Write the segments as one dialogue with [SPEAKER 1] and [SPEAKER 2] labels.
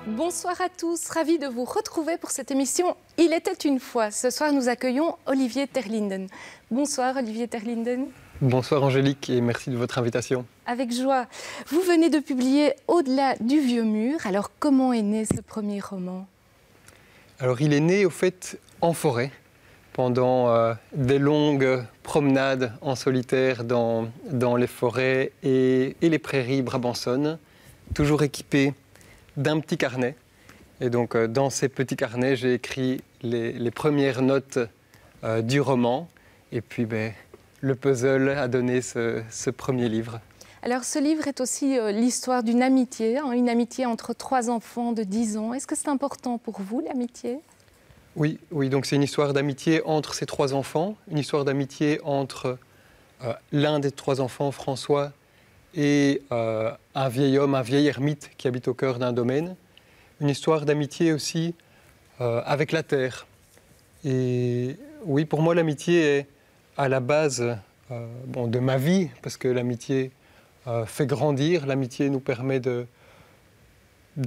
[SPEAKER 1] Bonsoir à tous, ravi de vous retrouver pour cette émission Il était une fois. Ce soir, nous accueillons Olivier Terlinden. Bonsoir Olivier Terlinden.
[SPEAKER 2] Bonsoir Angélique et merci de votre invitation.
[SPEAKER 1] Avec joie. Vous venez de publier Au-delà du vieux mur. Alors comment est né ce premier roman?
[SPEAKER 2] Alors il est né au fait en forêt, pendant des longues promenades en solitaire dans les forêts et les prairies brabançonnes, toujours équipé d'un petit carnet. Et donc dans ces petits carnets, j'ai écrit les premières notes du roman. Et puis le puzzle a donné ce premier livre.
[SPEAKER 1] Alors ce livre est aussi l'histoire d'une amitié, une amitié entre trois enfants de 10 ans. Est-ce que c'est important pour vous, l'amitié?
[SPEAKER 2] Oui, donc c'est une histoire d'amitié entre ces trois enfants, une histoire d'amitié entre l'un des trois enfants, François, et un vieil homme, un vieil ermite qui habite au cœur d'un domaine. Une histoire d'amitié aussi avec la terre. Et oui, pour moi, l'amitié est à la base de ma vie, parce que l'amitié fait grandir. L'amitié nous permet de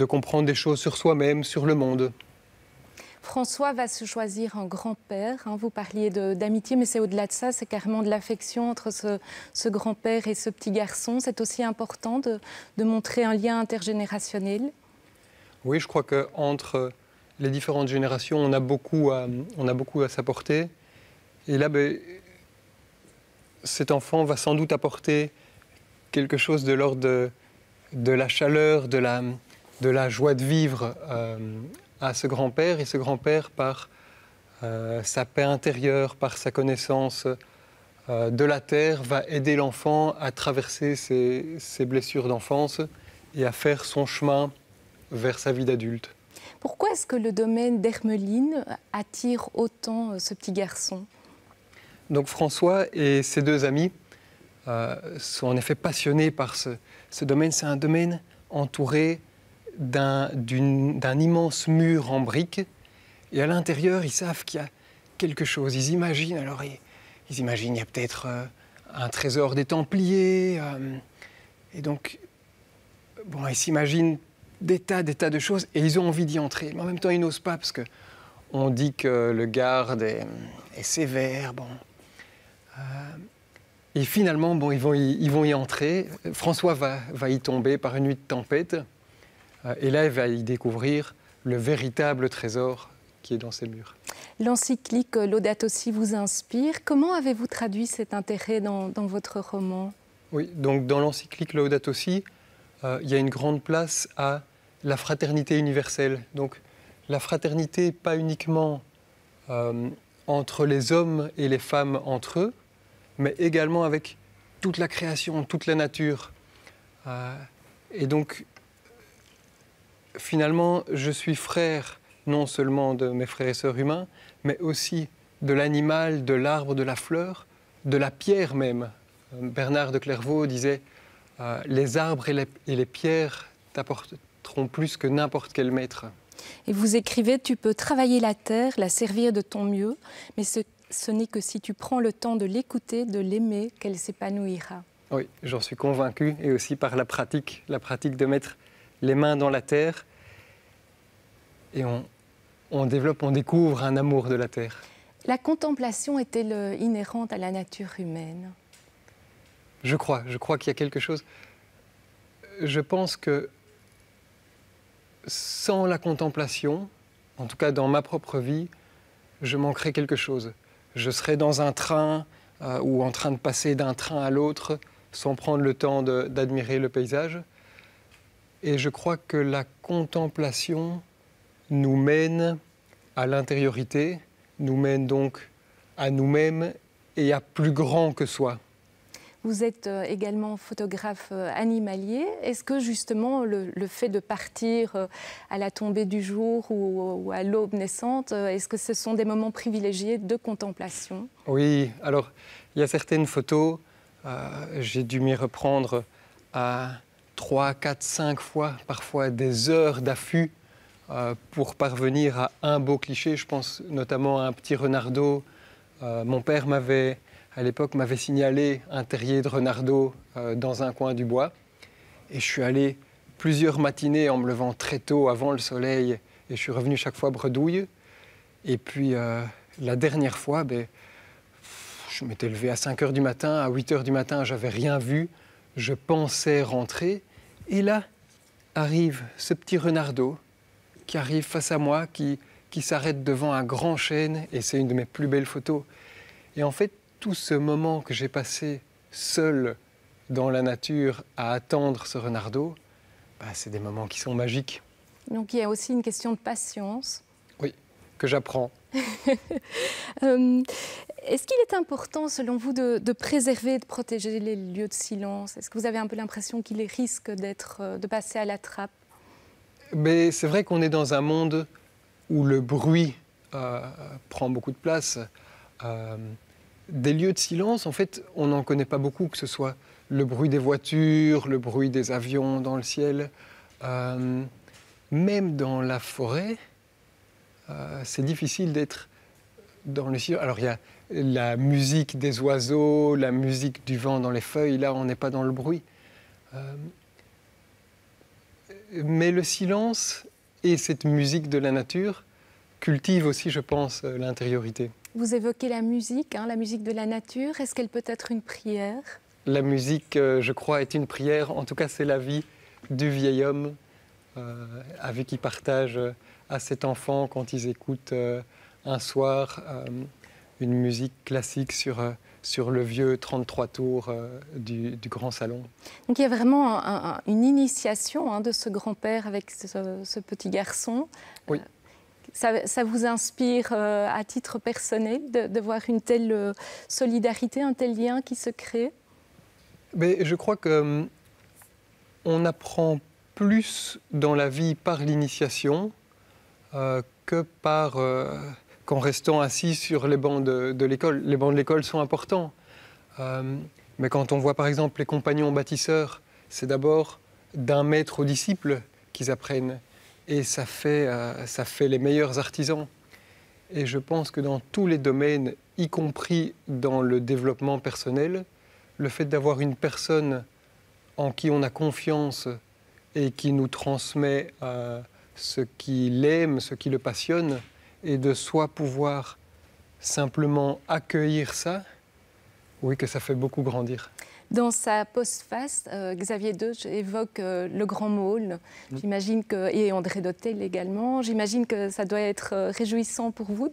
[SPEAKER 2] comprendre des choses sur soi-même, sur le monde.
[SPEAKER 1] François va se choisir un grand-père. Vous parliez d'amitié, mais c'est au-delà de ça, c'est carrément de l'affection entre ce grand-père et ce petit garçon. C'est aussi important de montrer un lien intergénérationnel.
[SPEAKER 2] Oui, je crois qu'entre les différentes générations, on a beaucoup à s'apporter. Et là, cet enfant va sans doute apporter quelque chose de l'ordre de la chaleur, de la joie de vivre à ce grand-père. Et ce grand-père, par sa paix intérieure, par sa connaissance de la terre, va aider l'enfant à traverser ses blessures d'enfance et à faire son chemin vers sa vie d'adulte.
[SPEAKER 1] Pourquoi est-ce que le domaine d'Hermeline attire autant ce petit garçon?
[SPEAKER 2] Donc François et ses deux amis sont en effet passionnés par ce domaine. C'est un domaine entouré d'un immense mur en briques. Et à l'intérieur, ils savent qu'il y a quelque chose. Ils imaginent, il y a peut-être un trésor des Templiers. Et donc, ils s'imaginent des tas de choses et ils ont envie d'y entrer. Mais en même temps, ils n'osent pas parce qu'on dit que le garde est sévère. Et finalement, ils vont y entrer. François va y tomber par une nuit de tempête. Et là, il va y découvrir le véritable trésor qui est dans ces murs.
[SPEAKER 1] L'encyclique Laudato Si vous inspire. Comment avez-vous traduit cet intérêt dans votre roman?
[SPEAKER 2] Oui, donc dans l'encyclique Laudato Si, il y a une grande place à la fraternité universelle. Donc la fraternité, pas uniquement entre les hommes et les femmes entre eux, mais également avec toute la création, toute la nature. Et donc, finalement, je suis frère non seulement de mes frères et sœurs humains, mais aussi de l'animal, de l'arbre, de la fleur, de la pierre même. Bernard de Clairvaux disait « Les arbres et les pierres t'apporteront plus que n'importe quel maître ».
[SPEAKER 1] Et vous écrivez « Tu peux travailler la terre, la servir de ton mieux, mais ce n'est que si tu prends le temps de l'écouter, de l'aimer, qu'elle s'épanouira. »
[SPEAKER 2] Oui, j'en suis convaincu, et aussi par la pratique de mettre les mains dans la terre, et on découvre un amour de la terre.
[SPEAKER 1] La contemplation est-elle inhérente à la nature humaine?
[SPEAKER 2] Je crois qu'il y a quelque chose. Je pense que sans la contemplation, en tout cas dans ma propre vie, je manquerais quelque chose. Je serais dans un train ou en train de passer d'un train à l'autre sans prendre le temps d'admirer le paysage. Et je crois que la contemplation nous mène à l'intériorité, nous mène donc à nous-mêmes et à plus grand que soi.
[SPEAKER 1] Vous êtes également photographe animalier. Est-ce que justement le fait de partir à la tombée du jour ou à l'aube naissante, est-ce que ce sont des moments privilégiés de contemplation?
[SPEAKER 2] Oui, alors il y a certaines photos, j'ai dû m'y reprendre à 3, 4, 5 fois, parfois des heures d'affût pour parvenir à un beau cliché. Je pense notamment à un petit renardeau. Mon père à l'époque, m'avait signalé un terrier de renardeau dans un coin du bois. Et je suis allé plusieurs matinées en me levant très tôt avant le soleil. Et je suis revenu chaque fois bredouille. Et puis la dernière fois, je m'étais levé à 5 heures du matin. À 8 heures du matin, j'avais rien vu. Je pensais rentrer. Et là arrive ce petit renardeau qui arrive face à moi, qui s'arrête devant un grand chêne. Et c'est une de mes plus belles photos. Et en fait, tout ce moment que j'ai passé seul dans la nature à attendre ce renardeau, c'est des moments qui sont magiques.
[SPEAKER 1] Donc il y a aussi une question de patience.
[SPEAKER 2] Oui, que j'apprends.
[SPEAKER 1] Est-ce qu'il est important, selon vous, de préserver, de protéger les lieux de silence? Est-ce que vous avez un peu l'impression qu'ils risquent de passer à la trappe?
[SPEAKER 2] Mais c'est vrai qu'on est dans un monde où le bruit prend beaucoup de place. Des lieux de silence, en fait, on n'en connaît pas beaucoup, que ce soit le bruit des voitures, le bruit des avions dans le ciel. Même dans la forêt, c'est difficile d'être dans le silence. Alors il y a la musique des oiseaux, la musique du vent dans les feuilles, là on n'est pas dans le bruit. Mais le silence et cette musique de la nature cultivent aussi, je pense, l'intériorité.
[SPEAKER 1] Vous évoquez la musique de la nature. Est-ce qu'elle peut être une prière?
[SPEAKER 2] La musique, je crois, est une prière. En tout cas, c'est la vie du vieil homme avec qui partage à cet enfant quand ils écoutent un soir une musique classique sur le vieux 33 tours du grand salon.
[SPEAKER 1] Donc il y a vraiment une initiation de ce grand-père avec ce petit garçon.
[SPEAKER 2] Oui.
[SPEAKER 1] Ça vous inspire à titre personnel de voir une telle solidarité, un tel lien qui se crée?
[SPEAKER 2] Mais je crois qu'on apprend plus dans la vie par l'initiation que qu'en restant assis sur les bancs de l'école. Les bancs de l'école sont importants. Mais quand on voit par exemple les compagnons bâtisseurs, c'est d'abord d'un maître au disciple qu'ils apprennent. Et ça fait les meilleurs artisans. Et je pense que dans tous les domaines, y compris dans le développement personnel, le fait d'avoir une personne en qui on a confiance et qui nous transmet ce qu'il aime, ce qui le passionne, et de soi pouvoir simplement accueillir ça, oui, que ça fait beaucoup grandir.
[SPEAKER 1] Dans sa postface, Xavier Deutsch évoque le Grand Maulne. J'imagine et André Dhôtel également. J'imagine que ça doit être réjouissant pour vous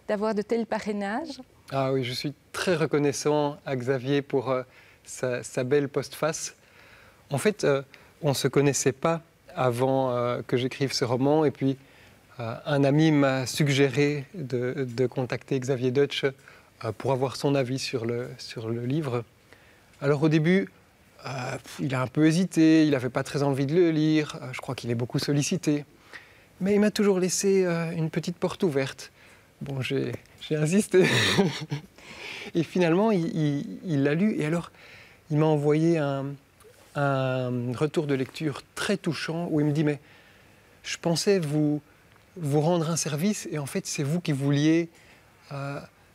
[SPEAKER 1] d'avoir de tels parrainages.
[SPEAKER 2] Ah oui, je suis très reconnaissant à Xavier pour sa belle postface. En fait, on ne se connaissait pas avant que j'écrive ce roman. Et puis, un ami m'a suggéré de contacter Xavier Deutsch pour avoir son avis sur le livre. Alors au début, il a un peu hésité, il n'avait pas très envie de le lire, je crois qu'il est beaucoup sollicité. Mais il m'a toujours laissé une petite porte ouverte. Bon, j'ai insisté. Et finalement, il l'a lu. Et alors, il m'a envoyé un retour de lecture très touchant où il me dit « Mais je pensais vous rendre un service et en fait, c'est vous qui vouliez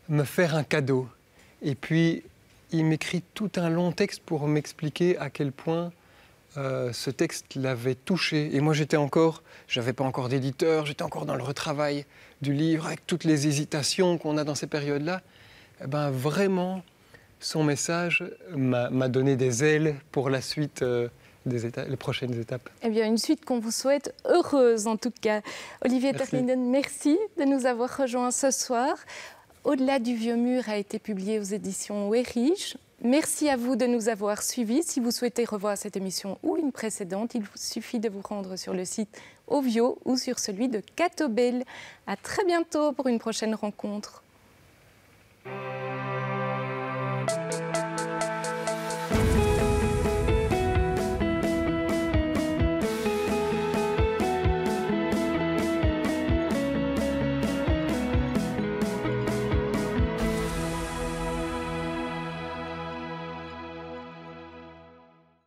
[SPEAKER 2] me faire un cadeau. » Et puis, il m'écrit tout un long texte pour m'expliquer à quel point ce texte l'avait touché. Et moi, j'avais pas encore d'éditeur, j'étais encore dans le retravail du livre, avec toutes les hésitations qu'on a dans ces périodes-là. Eh ben, vraiment, son message m'a donné des ailes pour la suite les prochaines étapes.
[SPEAKER 1] Eh bien, une suite qu'on vous souhaite heureuse, en tout cas. Olivier Terlinden, merci de nous avoir rejoints ce soir. Au-delà du vieux mur a été publié aux éditions Werich. Merci à vous de nous avoir suivis. Si vous souhaitez revoir cette émission ou une précédente, il vous suffit de vous rendre sur le site Ovio ou sur celui de Catobel. À très bientôt pour une prochaine rencontre.